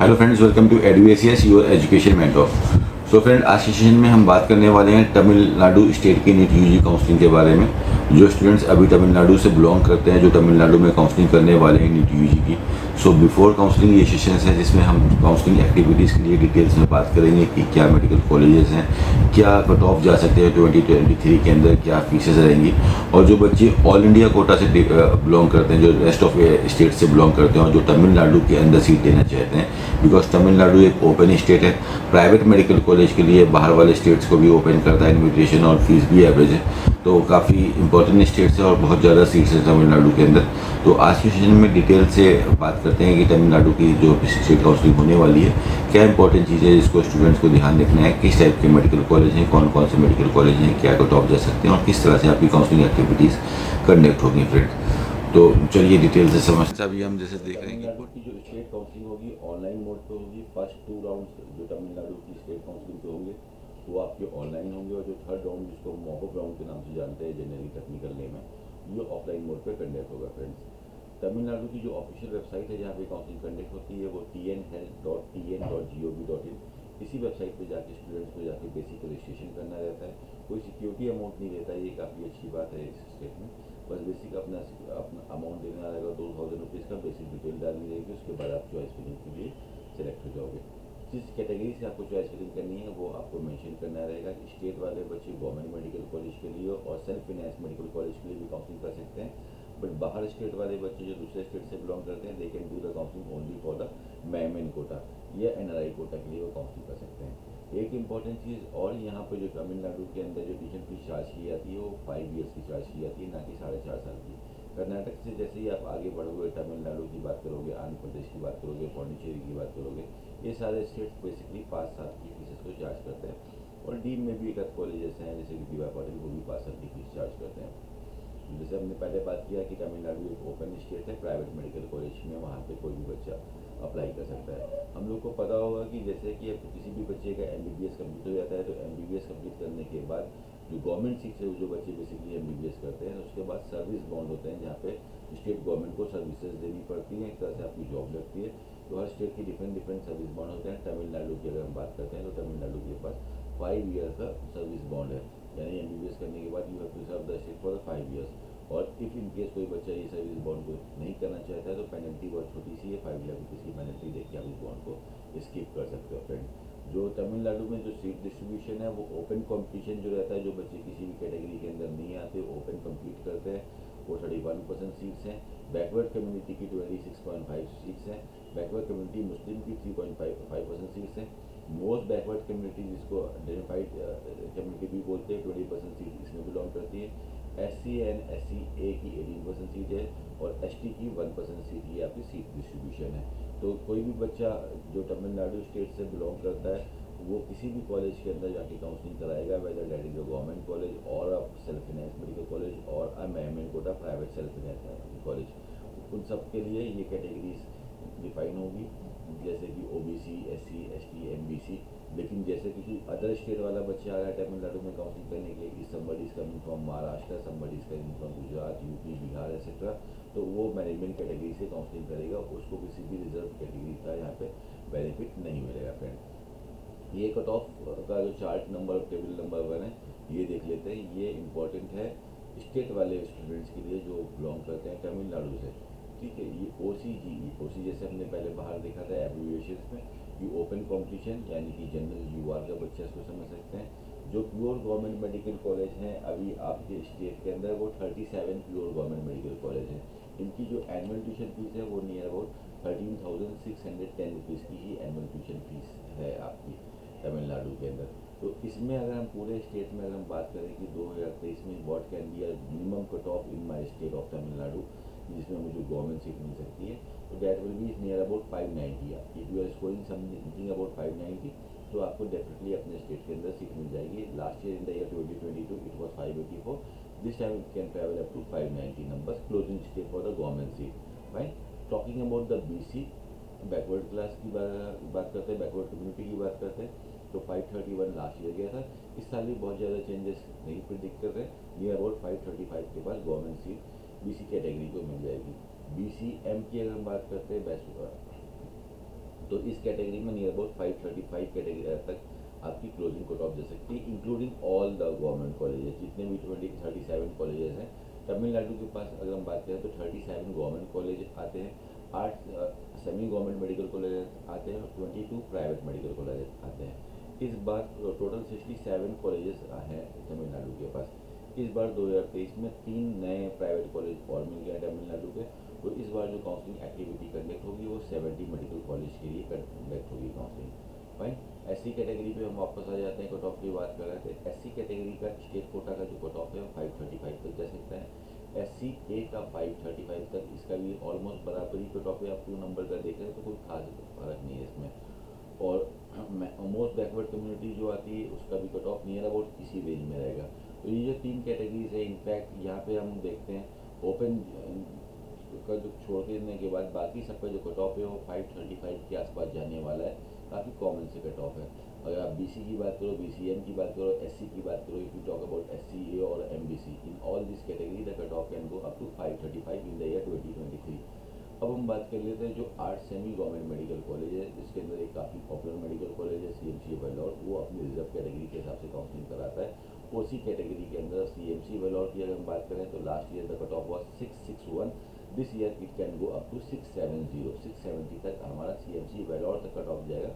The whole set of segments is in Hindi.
Hello friends, welcome to EduACS your education mentor. So friend, आज के सेशन में हम बात करने वाले हैं तमिलनाडु स्टेट की नीट यूजी काउंसलिंग के बारे में। जो स्टूडेंट्स अभी तमिलनाडु से बिलोंग करते हैं, जो तमिलनाडु में काउंसलिंग करने वाले हैं नीट यूजी की, सो बिफोर काउंसलिंग ये सेशंस है जिसमें हम काउंसलिंग एक्टिविटीज़ के लिए डिटेल्स में बात करेंगे कि क्या मेडिकल कॉलेजेस हैं, क्या कट ऑफ जा सकते हैं 2023 के अंदर, क्या फीसेस रहेंगी। और जो बच्चे ऑल इंडिया कोटा से बिलोंग करते हैं, जो रेस्ट ऑफ स्टेट से बिलोंग करते हैं और जो तमिलनाडु के अंदर सीट लेना चाहते हैं, बिकॉज तमिलनाडु एक ओपन स्टेट है, प्राइवेट मेडिकल कॉलेज के लिए बाहर वाले स्टेट्स को भी ओपन करता है इन्विटेशन, और फीस भी एवरेज है, तो काफ़ी इंपॉर्टेंट स्टेट्स है और बहुत ज़्यादा सीट्स हैं तमिलनाडु के अंदर। तो आज के सेशन में डिटेल से बात करते हैं कि तमिलनाडु की जो स्टेट काउंसलिंग होने वाली है, क्या इंपॉर्टेंट चीज़ें जिसको स्टूडेंट्स को ध्यान रखना है, किस टाइप के मेडिकल कॉलेज हैं, कौन कौन से मेडिकल कॉलेज हैं, क्या कट ऑफ जा सकते हैं और किस तरह से आपकी काउंसलिंग एक्टिविटीज़ कंडक्ट होगी फ्रेंड्स। तो चलिए डिटेल से समझते हैं। अभी हम जैसे देख रहे हैं कि तमिलनाडु की जो स्टेट काउंसलिंग होगी ऑनलाइन मोड पे होगी। फर्स्ट 2 राउंड जो तमिलनाडु की स्टेट काउंसलिंग पे होंगे वो आपके ऑनलाइन होंगे, और जो थर्ड राउंड जिसको मॉकअप राउंड के नाम से जानते हैं, जनरली टेक्निकल नेम है, ये ऑफलाइन मोड पे कंडक्ट होगा फ्रेंड्स। तमिलनाडु की जो ऑफिशियल वेबसाइट है जहाँ पे काउंसलिंग कंडक्ट होती है वो tnhealth.tn.gov.in। इसी वेबसाइट पे जाके स्टूडेंट्स को जाके बेसिक रजिस्ट्रेशन करना रहता है। कोई सिक्योरिटी अमाउंट नहीं रहता है, ये काफ़ी अच्छी बात है इस स्टेट में। बस बेसिक अपना अमाउंट देना रहेगा 2000 रुपीज़ का, बेसिक डिटेल डालनी रहेगी, उसके बाद आप चॉइस फिलिंग के लिए सेलेक्ट हो जाओगे। जिस कैटेगरी से आपको चॉइस फिलिंग करनी है वो आपको मेंशन करना रहेगा। स्टेट वाले बच्चे गवर्नमेंट मेडिकल कॉलेज के लिए और सेल्फ फाइनेंस मेडिकल कॉलेज के लिए भी काउंसलिंग कर सकते हैं, बट बाहर स्टेट वाले बच्चे जो दूसरे स्टेट से बिलोंग करते हैं, they can do the counselling only for the मैमेन कोटा या एनआरआई कोटा के लिए वो काउंसलिंग कर सकते हैं। एक इंपॉर्टेंट चीज़ और, यहाँ पे जो तमिलनाडु के अंदर जो ट्यूशन फीस चार्ज की जाती है वो 5 ईयर्स की चार्ज की जाती है, ना कि 4.5 साल की। कर्नाटक से जैसे ही आप आगे बढ़ोगे, तमिलनाडु की बात करोगे, आंध्र प्रदेश की बात करोगे, पौंडीचेरी की बात करोगे, ये सारे स्टेट्स बेसिकली 5 साल की फीसेस को चार्ज करते हैं। और डीम में भी एक आध कॉलेजेस हैं जैसे कि डीवाई पाटिल, वो भी 5 साल की फीस चार्ज करते हैं। जैसे हमने पहले बात किया कि तमिलनाडु एक ओपन स्टेट है, प्राइवेट मेडिकल कॉलेज में वहाँ पे कोई भी बच्चा अप्लाई कर सकता है। हम लोग को पता होगा कि जैसे कि किसी भी बच्चे का MBBS कंप्लीट हो जाता है, तो MBBS कंप्लीट करने के बाद जो गवर्नमेंट सीट है, जो बच्चे बेसिकली MBBS करते हैं, उसके बाद सर्विस बॉन्ड होते हैं जहाँ पे स्टेट गवर्नमेंट को सर्विसेज देनी पड़ती हैं, एक तरह से आपकी जॉब लगती है। तो हर स्टेट की डिफरेंट सर्विस बॉन्ड होते हैं। तमिलनाडु की अगर हम बात करते हैं तो तमिलनाडु के पास 5 ईयर का सर्विस बॉन्ड है, यानी MBBS करने के बाद you have to serve the state for 5 years. और इफ़ इन केस कोई बच्चा ये सर्विस बॉन्ड को नहीं करना चाहता है तो पेनल्टी बहुत छोटी सी है, 5 लाख रुपीज़ की पेनल्टी देके आप इस बॉन्ड को स्किप कर सकते हो फ्रेंड। जो तमिलनाडु में जो सीट डिस्ट्रीब्यूशन है वो ओपन कंपटीशन जो रहता है, जो बच्चे किसी भी कैटेगरी के अंदर नहीं आते ओपन कम्पीट करते हैं, वो 31% सीट्स हैं। बैकवर्ड कम्युनिटी की 26.5 सीट्स हैं। बैकवर्ड कम्युनिटी मुस्लिम की 3.5% सीट्स हैं। मोस्ट बैकवर्ड कम्युनिटी जिसको आइडेंटिफाइड कम्युनिटी भी बोलते हैं, 20% सीट इसमें बिलोंग करती है। SC एंड SCA की 18% सीट है और ST की 1% सीट, ये आपकी सीट डिस्ट्रीब्यूशन है। तो कोई भी बच्चा जो तमिलनाडु स्टेट से बिलोंग करता है वो किसी भी कॉलेज के अंदर जाके काउंसलिंग कराएगा, whether that is a government college और a self finance medical college और अ मैमेन quota private self finance college. उन सब के लिए ये कैटेगरीज डिफाइन होगी, जैसे कि OBC, SC, ST, MBC। लेकिन जैसे किसी अदर स्टेट वाला बच्चा आ रहा है तमिलनाडु में काउंसलिंग करने के लिए, कि somebody is coming from Maharashtra, somebody is coming from Gujarat, UP, Bihar etcetera, तो वो मैनेजमेंट कैटेगरी से काउंसलिंग करेगा, उसको किसी भी रिजर्व कैटेगरी का यहाँ पे बेनिफिट नहीं मिलेगा फ्रेंड। ये कट ऑफ का जो चार्ट नंबर टेबल नंबर 1 है, ये देख लेते हैं। ये इम्पोर्टेंट है स्टेट वाले स्टूडेंट्स के लिए जो बिलोंग करते हैं तमिलनाडु से, ठीक है। ये OC जैसे हमने पहले बाहर देखा था एब्रिविएशन में, ये ओपन कंपटीशन यानी कि जनरल UR का बच्चा इसको समझ सकते हैं। जो प्योर गवर्नमेंट मेडिकल कॉलेज हैं अभी आपके स्टेट के अंदर, वो 37 प्योर गवर्नमेंट मेडिकल कॉलेज हैं। इनकी जो एनुअल ट्यूशन फीस है वो नियर अबाउट 13,610 रुपीज़ की ही एनुअल ट्यूशन फीस है आपकी तमिलनाडु के अंदर। तो इसमें अगर हम पूरे स्टेट में अगर हम बात करें कि 2023 में what can be a minimum cut off in my state of Tamil Nadu, जिसमें मुझे गवर्नमेंट सीट मिल सकती है, तो that will be near about 590। If you are scoring something about 590 तो आपको डेफिनेटली अपने स्टेट के अंदर सीट मिल जाएगी। Last year in the year 2022 it was 584, this time it can travel up to 590 numbers closing state for the government seat. Right, talking about the BC backward class की बात करते हैं, बैकवर्ड कम्युनिटी की बात करते हैं, तो 531 लास्ट ईयर गया था। इस साल भी बहुत ज़्यादा चेंजेस नहीं प्रिडिक्ट कर रहे, नियर अबाउट 535 के पास गवर्नमेंट सीट BC कैटेगरी को मिल जाएगी। BCM की अगर हम बात करते हैं, तो इस कैटेगरी में नियर अबाउट 535 कैटेगरी तक आपकी क्लोजिंग कट ऑफ जा सकती है, including all the government colleges, जितने भी 37 कॉलेजेस हैं तमिलनाडु के पास। अगर हम बात करें तो 37 गवर्नमेंट कॉलेज आते हैं, 8 सेमी गवर्नमेंट मेडिकल कॉलेज आते हैं और 22 प्राइवेट मेडिकल कॉलेज आते हैं। इस बार टोटल 67 कॉलेजेस हैं तमिलनाडु के पास। इस बार 2023 में 3 नए प्राइवेट कॉलेज और मिल गए तमिलनाडु के। तो इस बार जो काउंसलिंग एक्टिविटी कंडक्ट होगी वो 70 मेडिकल कॉलेज के लिए कंडक्ट होगी काउंसलिंग। फाइन। एससी कैटेगरी पे हम वापस आ जाते हैं, कट ऑफ की बात कर रहे थे। एससी कैटेगरी का स्टेट कोटा का जो कट ऑफ है वो 535 तक जा सकता है। एससी ए का 535 तक, इसका भी ऑलमोस्ट बराबरी कट ऑफ है। आप 2 नंबर का देख रहे हैं तो कोई खास फर्क नहीं है इसमें। और मोस्ट बैकवर्ड कम्युनिटी जो आती है उसका भी कट ऑफ नियर अबाउट इसी रेंज में रहेगा। तो ये जो 3 कैटेगरीज है, इनफैक्ट यहाँ पे हम देखते हैं ओपन का जो छोड़ देने के बाद बाकी सबका जो कट ऑफ है वो 535 के आसपास जाने वाला है। काफ़ी कॉमन से कट ऑफ है। अगर आप बीसी की बात करो, बीसीएम की बात करो, एससी की बात करो, if you talk about SCA और MBC, in all this category the cut off can go up to 535 in the year 2023। अब हम बात कर लेते हैं जो 8 सेमी गवर्नमेंट मेडिकल कॉलेज है, जिसके अंदर एक काफ़ी पॉपुलर मेडिकल कॉलेज है सीएमसी वेल्लोर। वो अपनी रिजर्व कैटेगरी के हिसाब से काउंसलिंग कराता है। ओसी कैटेगरी के अंदर सीएमसी वेल्लोर की अगर हम बात करें तो last year the cut off was 661। This year it can go up to 670 तक हमारा सीएमसी वेल्लोर तक कट ऑफ जाएगा।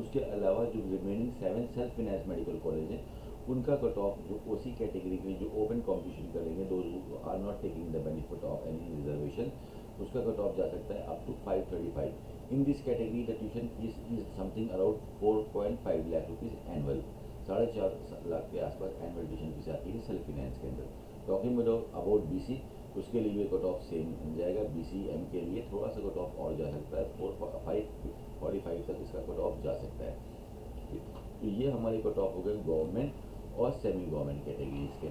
उसके अलावा जो remaining 7 self finance medical college हैं उनका कट ऑफ जो ओसी कैटेगरी के जो ओपन कॉम्पिटिशन करेंगे, those are not taking the benefit of any reservation, उसका कट ऑफ जा सकता है up to 535। In this category the tuition fees is something around 4.5 lakh rupees annual, 4.5 lakh के आसपास एनुअल ट्यूशन फीस आती है सेल्फ फिनेंस के अंदर। टॉकिंग अबाउट बीसी, उसके लिए कट ऑफ सेम मिल जाएगा। बीसीएम के लिए थोड़ा सा कट ऑफ और जा सकता है, 4.45 तक इसका कट ऑफ जा सकता है। तो ये हमारे कट ऑफ हो गए गवर्नमेंट और सेमी गवर्नमेंट कैटेगरीज के।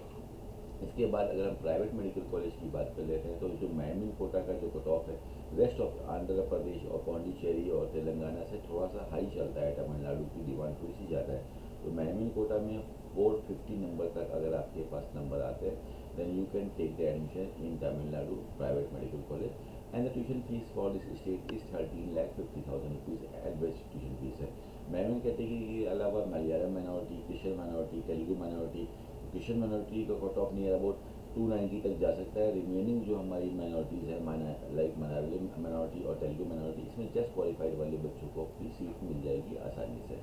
इसके बाद अगर हम प्राइवेट मेडिकल कॉलेज की बात कर लेते हैं तो जो मैडमिन कोटा का जो कट ऑफ है रेस्ट ऑफ आंध्र प्रदेश और पौंडीचेरी और तेलंगाना से थोड़ा सा हाई चलता है। तमिलनाडु की डिमांड थोड़ी सी ज़्यादा है। तो मैडमिन कोटा में 450 नंबर तक अगर आपके पास नंबर आते हैं then you can take the admission in Tamil Nadu private medical college, and the tuition fees for this state is 13,50,000 rupees average tuition fees है। मैडमिन कैटेगरी के अलावा Malayalam minority, Christian minority, Telugu minority, Christian minority का कट ऑफ नियर अबाउट 290 तक जा सकता है। रिमेनिंग जो हमारी माइनॉरिटीज़ है लाइक मलयालम माइनॉरिटी और तेलुगु माइनॉरिटी, इसमें जस्ट क्वालिफाइड वाले बच्चों को अपनी सीट मिल जाएगी आसानी से।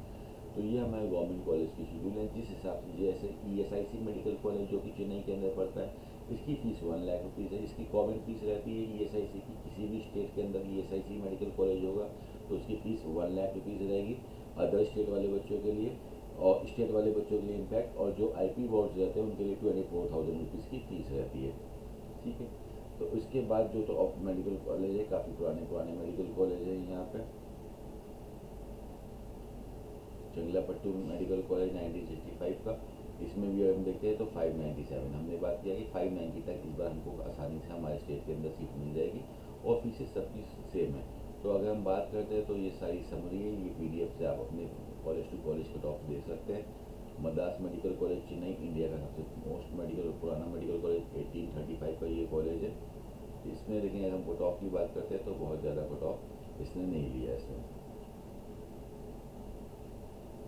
तो ये हमारे गवर्नमेंट कॉलेज की शेड्यूल है। जिस हिसाब से जैसे ईएसआईसी मेडिकल कॉलेज जो कि चेन्नई के अंदर पड़ता है, इसकी फ़ीस 1 लाख रुपीज़ है। इसकी कॉमन फीस रहती है ईएसआईसी की, किसी भी स्टेट के अंदर ईएसआईसी मेडिकल कॉलेज होगा तो उसकी फ़ीस 1 लाख रुपीज़ रहेगी अदर स्टेट वाले बच्चों के लिए, और स्टेट वाले बच्चों के लिए इनफैक्ट, और जो आईपी बोर्ड्स रहते हैं उनके लिए 24,000 रुपीज़ की फ़ीस रहती है। ठीक है। तो इसके बाद जो तो ऑफ मेडिकल कॉलेज है, काफ़ी पुराने मेडिकल कॉलेज है यहाँ पे। चंगलापट्टू मेडिकल कॉलेज 1965 का, इसमें भी हम देखते हैं तो 597, हमने बात किया कि 590 तक इस बार हमको आसानी से हमारे स्टेट के अंदर सीट मिल जाएगी और फीसेस सबकी सेम है। तो अगर हम बात करते हैं तो ये सारी समरी है, ये पीडीएफ से आप अपने college to college cut off देख सकते हैं। Madras medical college Chennai India का सबसे मोस्ट पुराना मेडिकल कॉलेज 1835 का ये कॉलेज है। इसमें लेकिन अगर हम कट ऑफ की बात करते हैं तो बहुत ज़्यादा कट ऑफ इसने नहीं लिया। इसमें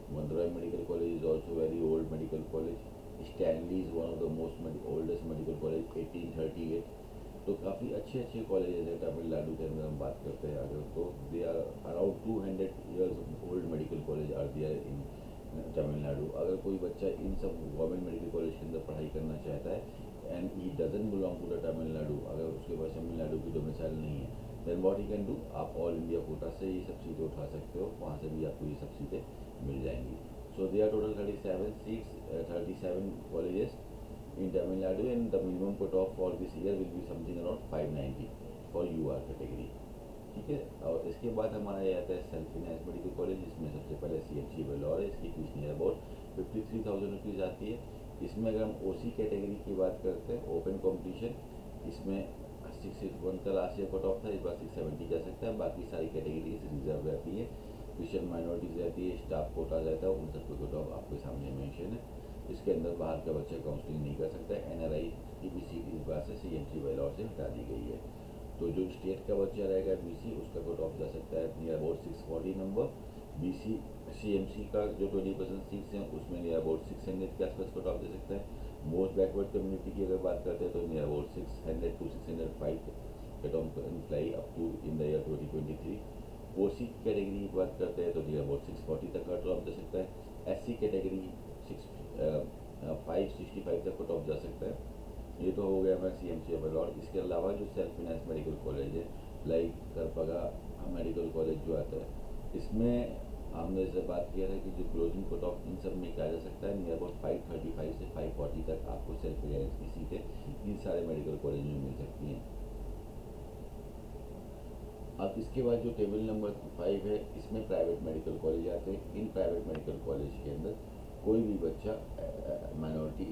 Madurai Medical College is also very old medical college. Stanley is one of the oldest medical college, 1838. तो काफ़ी अच्छे कॉलेजेस हैं तमिलनाडु के अंदर हम बात करते हैं अगर तो they are around 200 years old medical college are there in Tamil Nadu. अगर कोई बच्चा इन सब गवर्नमेंट मेडिकल कॉलेज के अंदर पढ़ाई करना चाहता है and he doesn't belong to the Tamil Nadu, अगर उसके पास तमिलनाडु की डोमिसाइल नहीं है, then what he can do, आप ऑल इंडिया कोटा से ये सब सीटें उठा सकते हो, वहाँ से भी आपको ये सब सीटें मिल जाएंगी। So they are total 37 seats, 37 colleges in Tamil Nadu, and the minimum cutoff for this year will be something around 590 for UR category। ठीक है। और इसके बाद हमारा ये आता है सेल्फ फिनेंस मेडिकल कॉलेज, जिसमें सबसे पहले सीएमसी वेल्लोर है। इसकी फीस नियर अबाउट 53,000 रुपीज़ आती है। इसमें अगर हम ओसी कैटेगरी की बात करते हैं, ओपन कॉम्पिटिशन, इसमें 661 का लास्ट ईयर कट ऑफ था, इस बार 670 जा सकता है। बाकी सारी कैटेगरीज रिजर्व रहती है, क्रिश्चियन माइनॉरिटीज़ रहती है, स्टाफ कोटा रहता है, उन सबको कट ऑफ आपके सामने मेंशन है। इसके अंदर बाहर का बच्चा काउंसलिंग नहीं कर सकता है। एनआरआई की भी सीट इस बार से सीएमसी वेल्लोर से हटा दी गई है। तो जो स्टेट का बच्चा रहेगा बीसी, उसका कट ऑफ जा सकता है near about 640 number. BC CMC का जो 20% सीट्स हैं उसमें नियर अबाउट 600 के आसपास कट ऑफ दे सकता है। मोस्ट बैकवर्ड कम्युनिटी की अगर बात करते हैं तो near about 600 to 605 cut off can fly up to in the year 2023। OC category की बात करते हैं तो नियर अबाउट 640 तक कट ऑफ दे सकता है। एससी कैटेगरी 565 तक कट ऑफ जा सकता है। ये तो हो गया हमारा सीएमसी लेवल। और इसके अलावा जो सेल्फ फाइनेंस मेडिकल कॉलेज है लाइक करपगा मेडिकल कॉलेज जो आता है, इसमें हमने इससे बात किया था कि जो क्लोजिंग कट ऑफ इन सब में क्या जा सकता है नियर अबाउट 535 से 540 तक आपको सेल्फ फाइनेंस की सीटें इन सारे मेडिकल कॉलेज में मिल सकती हैं। अब इसके बाद जो टेबल नंबर 5 है, इसमें प्राइवेट मेडिकल कॉलेज आते हैं। इन प्राइवेट मेडिकल कॉलेज के अंदर कोई भी बच्चा माइनॉरिटी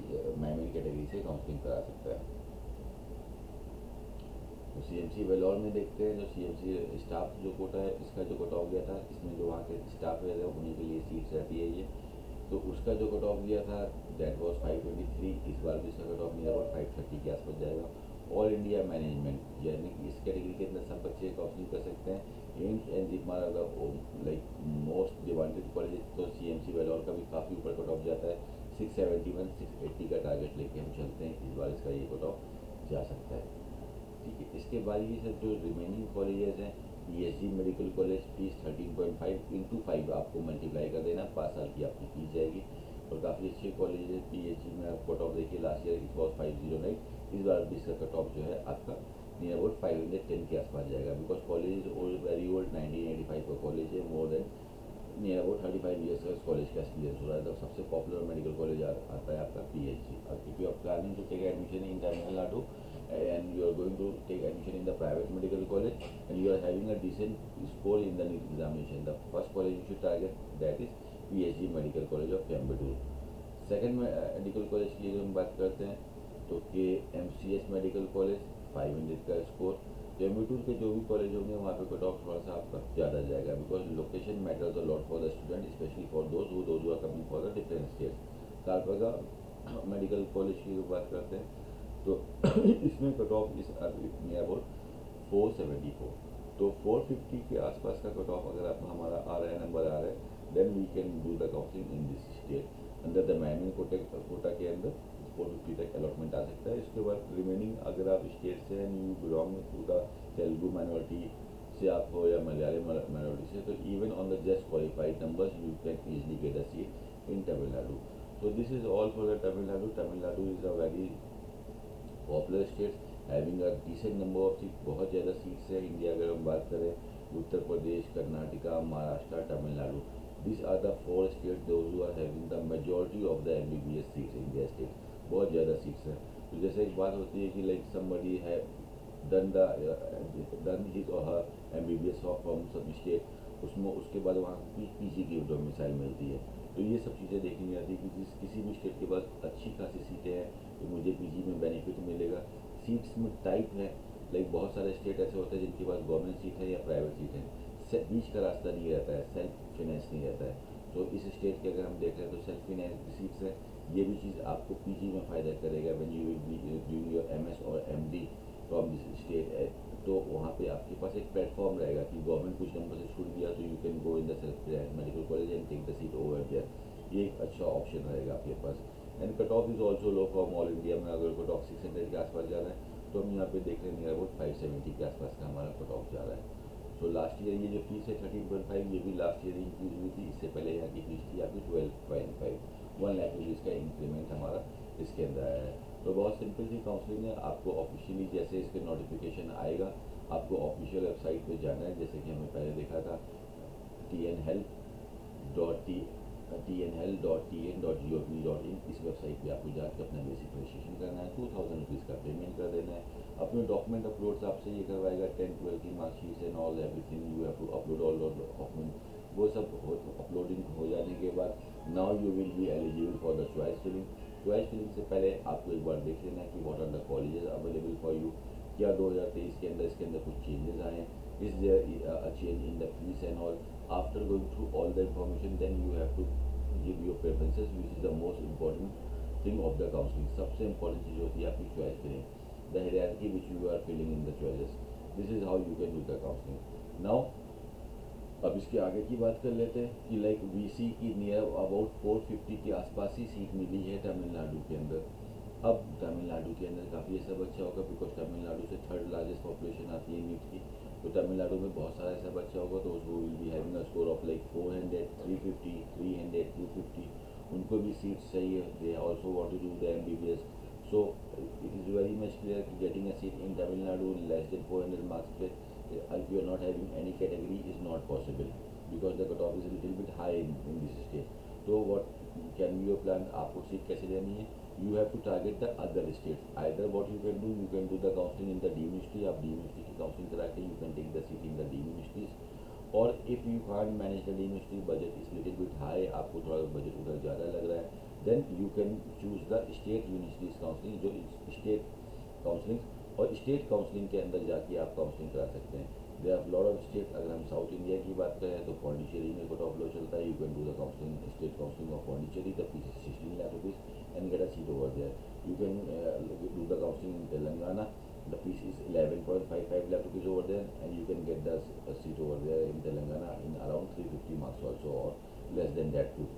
कैटेगरी से काउंसलिंग करा सकता है। तो सीएमसी वेलोर में देखते हैं जो सीएमसी स्टाफ जो कोटा है, इसका जो कट ऑफ गया था, इसमें जो वहाँ के स्टाफ है उन्हीं के लिए सीट्स रहती है ये, तो उसका जो कट ऑफ गया था दैट वाज 523। इस बार भी इसका कट ऑफ नियर अबाउट 530 के आसपास जाएगा। ऑल इंडिया मैनेजमेंट यानी कि इस कैटेगरी के अंदर सब बच्चे काउंसलिंग कर सकते हैं। एम्स एंड जिपमार अगर लाइक मोस्ट डिमांडेड कॉलेज, तो सीएमसी वेलोर का भी काफ़ी ऊपर कट ऑफ जाता है। 671 680 का टारगेट लेके हम चलते हैं, इस बार इसका ये कट ऑफ जा सकता है। ठीक है, इसके बाद ये सब जो रिमेनिंग कॉलेजेस हैं, PhD medical college fees 13.5 into 5 आपको मल्टीप्लाई कर देना, 5 साल की आपकी फीस जाएगी। और काफ़ी अच्छे कॉलेज है पीएचडी में। आप कट ऑफ देखिए, लास्ट ईयर इट वॉज 509, इस बार भी इसका कट ऑफ जो है आपका नियर अबाउट 510 के आसपास जाएगा। Because college is old, very old, 1985 का कॉलेज है। More than near about 35 years का कॉलेज का एक्सपीरियंस हो रहा है। तो सबसे पॉपुलर मेडिकल कॉलेज आता है आपका पीएचडी। और if you are planning to take admission in Tamil Nadu and you are going to take admission in the private medical college and you are having a decent score in the NEET examination, the first college you should target that is PhD Medical College of Coimbatore। Second medical college की अगर हम बात करते हैं तो KMCH मेडिकल कॉलेज 500 का स्कोर। कोयम्बटूर के जो भी कॉलेज होंगे वहाँ पे कट ऑफ थोड़ा सा आपका ज़्यादा जाएगा, because location matters a lot for the student, specially for those who are coming for the different states. Kalpaga medical college की बात करते हैं तो इसमें cut off is near about 474, तो 450 के आसपास का कट ऑफ अगर आप हमारा आ रहा है, नंबर आ रहा है, then we can do the counselling in this state under the manual quota के अंदर 450 तक अलॉटमेंट आ सकता है। इसके बाद रिमेनिंग अगर आप स्टेट से हैं, you belong to the Telugu minority से आप हो या मलयालम माइनॉरिटी से, तो even on the just qualified numbers you can easily get a seat in Tamil Nadu. So this is all for the Tamil Nadu. Tamil Nadu is a very popular state having a decent number of seats, बहुत ज़्यादा सीट्स है। इंडिया अगर हम बात करें Uttar Pradesh, Karnataka, Maharashtra, Tamil Nadu, these are the 4 states those who are having the majority of the MBBS seats in their state। बहुत ज़्यादा सीट्स हैं। तो जैसे एक बात होती है कि लाइक somebody है done his or her MBBS from some state, उसमें उसके बाद वहाँ पीजी की डोमिसाइल मिलती है। तो ये सब चीज़ें देखी नहीं आती कि किसी भी स्टेट के पास अच्छी खासी सीटें हैं तो मुझे पीजी में बेनिफिट मिलेगा। सीट्स में टाइप है, लाइक बहुत सारे स्टेट ऐसे होते हैं जिनके पास गवर्नमेंट सीट है या प्राइवेट सीट है, बीच का रास्ता नहीं रहता है, सेल्फ फाइनेंस नहीं रहता है। तो इस स्टेट के अगर हम देख रहे हैं तो सेल्फ फाइनेंस की सीट्स है, ये भी चीज़ आपको पीजी में फ़ायदा करेगा। When you will be doing your MS और एमडी फ्रॉम दिस स्टेट, तो वहाँ पे आपके पास एक प्लेटफॉर्म रहेगा कि गवर्नमेंट कुछ नंबर से छूट दिया तो you can go in the self medical college and take the seat over there. ये एक अच्छा ऑप्शन रहेगा आपके पास। And cut off is also low from all India में। अगर कट ऑफ 600 के आसपास जा रहा है तो हम यहाँ पे देख रहे हैं नियर अबाउट 570 के आसपास का हमारा कट ऑफ जा रहा है। सो लास्ट ईयर ये जो फीस है 13.5, ये भी लास्ट ईयर इंक्रीज हुई थी। इससे पहले यहाँ की फीस थी आपकी 12.5, 1 लाख रुपीज़ का इंक्रीमेंट हमारा इसके अंदर आया है। तो बहुत सिंपल सी काउंसलिंग है। आपको ऑफिशियली जैसे इसके नोटिफिकेशन आएगा आपको ऑफिशियल वेबसाइट पे जाना है, जैसे कि हमने पहले देखा था tnhealth.tn.gov.in। इस वेबसाइट पे आपको जाकर अपना बेसिक रजिस्ट्रेशन करना है, 2000 रुपीज़ का पेमेंट कर देना है। अपने डॉक्यूमेंट अपलोड्स आपसे ये करवाएगा, 10-12 की marksheet and all everything you have to upload all document. वो सब अपलोडिंग हो जाने के बाद now you will be eligible for the choice filling. Choice filling से पहले आपको एक बार देख लेना है कि what are the colleges available for you. क्या 2023 के अंदर इसके अंदर कुछ चेंजेस आए हैं, is there a change in the fees and all. After going through all the information then you have to give your preferences which is the most important thing of the counselling. सबसे इंपॉर्टेंट चीज़ होती है आपकी choice filling, the hierarchy which you are filling in the choices. This is how you can do the counselling now. अब इसके आगे की बात कर लेते हैं कि लाइक वीसी की नियर अबाउट 450 के आसपास ही सीट मिली है तमिलनाडु के अंदर। अब तमिलनाडु के अंदर काफ़ी ऐसा बच्चा होगा बिकॉज तमिलनाडु से थर्ड लार्जेस्ट पॉपुलेशन आती है नीट की, तो तमिलनाडु में बहुत सारा ऐसा बच्चा होगा तो वो will be having a score of like 400, 350, 300, 250, उनको भी सीट्स चाहिए। They also want to do the MBBS. So it is very much clear कि getting a seat in Tamil Nadu less than 400 marks पे if you are not having any category is not possible because the cutoff is a little bit high in this state. So what can be your plan? आपको सीट कैसे लेनी है? You have to target the other states. Either what you can do the counseling in the deemed university. आप deemed university की counseling करा के you can take the seat in the deemed universities. Or if you can't manage the deemed university, budget is little bit high, आपको थोड़ा budget उधर ज़्यादा लग रहा है, then you can choose the state universities counseling, जो state counseling और स्टेट काउंसलिंग के अंदर जाके आप काउंसलिंग करा सकते हैं। They are lot of state. अगर हम साउथ इंडिया की बात करें तो पौंडीचेरी में कट ऑफ लो चलता है। You can do the counselling state counselling of Pondicherry, the fees is 16 lakh rupees and get a seat over there. You can do the counselling in Telangana, the fees is 11.55 lakh rupees over there and you can get the seat over there in Telangana in around 350 marks also or less than that too।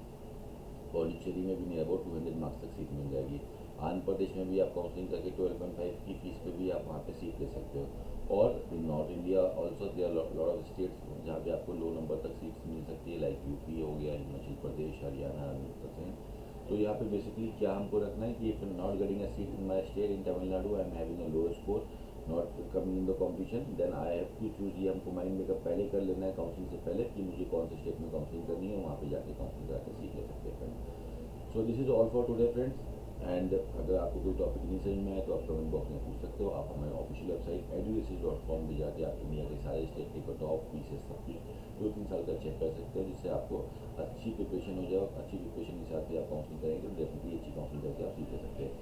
Pondicherry में भी नियर अबाउट 200 मार्क्स तक सीट मिल जाएगी। आंध्र प्रदेश में भी आप काउंसलिंग करके 12.5 की फीस पे भी आप वहाँ पे सीट ले सकते हो। और in North India also there lot of states जहाँ पे आपको लो नंबर तक सीट्स मिल सकती है, लाइक यूपी हो गया, हिमाचल प्रदेश, हरियाणा, तो यहाँ पे बेसिकली क्या हमको रखना है कि if not getting a seat in my state in Tamil Nadu, I am having a lower score, not coming in the competition, then I have to choose. ये हमको माइंड मेकअप पहले कर लेना है काउंसलिंग से पहले कि मुझे कौन से स्टेट में काउंसलिंग करनी है, वहाँ पे जाके काउंसलिंग करा के सीट ले सकते हैं। So this is all for today friends. And अगर आपको कोई टॉपिक नहीं समझ में आए तो आप कमेंट बॉक्स में पूछ सकते हो। आप हमारे ऑफिशियल वेबसाइट eduasis.com पे जाके आप इंडिया के सारे स्टेट के कट-ऑफ फीसेस सब कुछ 2-3 साल का चेक कर सकते हो, जिससे आपको अच्छी प्रिपरेशन हो जाए। अच्छी प्रिपरेशन के हिसाब से आप काउंसलिंग करेंगे तो डेफिनेटली अच्छी काउंसलिंग करके आप सीख ले सकते हैं।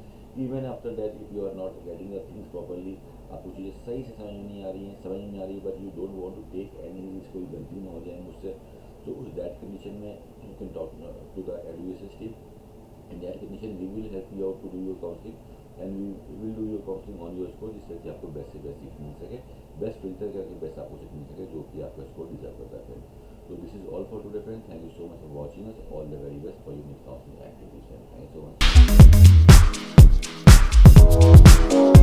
Even after that if you are not getting the things properly, आपको चीज़ें सही से समझ में नहीं आ रही हैं but you don't want to take any risk, कोई गलती ना हो जाए मुझसे, तो उस दैट कंडीशन में you can talk to the Eduasis team. In that condition we will help you out to do your counseling and we will do your counseling on your score, जिससे कि आपको बेस्ट से बेस्ट सीट मिल सके, बेस्ट फिल्टर करके बेस्ट आपको सीट मिल सके जो कि आपका स्कोर डिजर्व करता है। तो this is all for today friends. Thank you so much for watching us. All the very best for your next counselling activities. Thank you so much.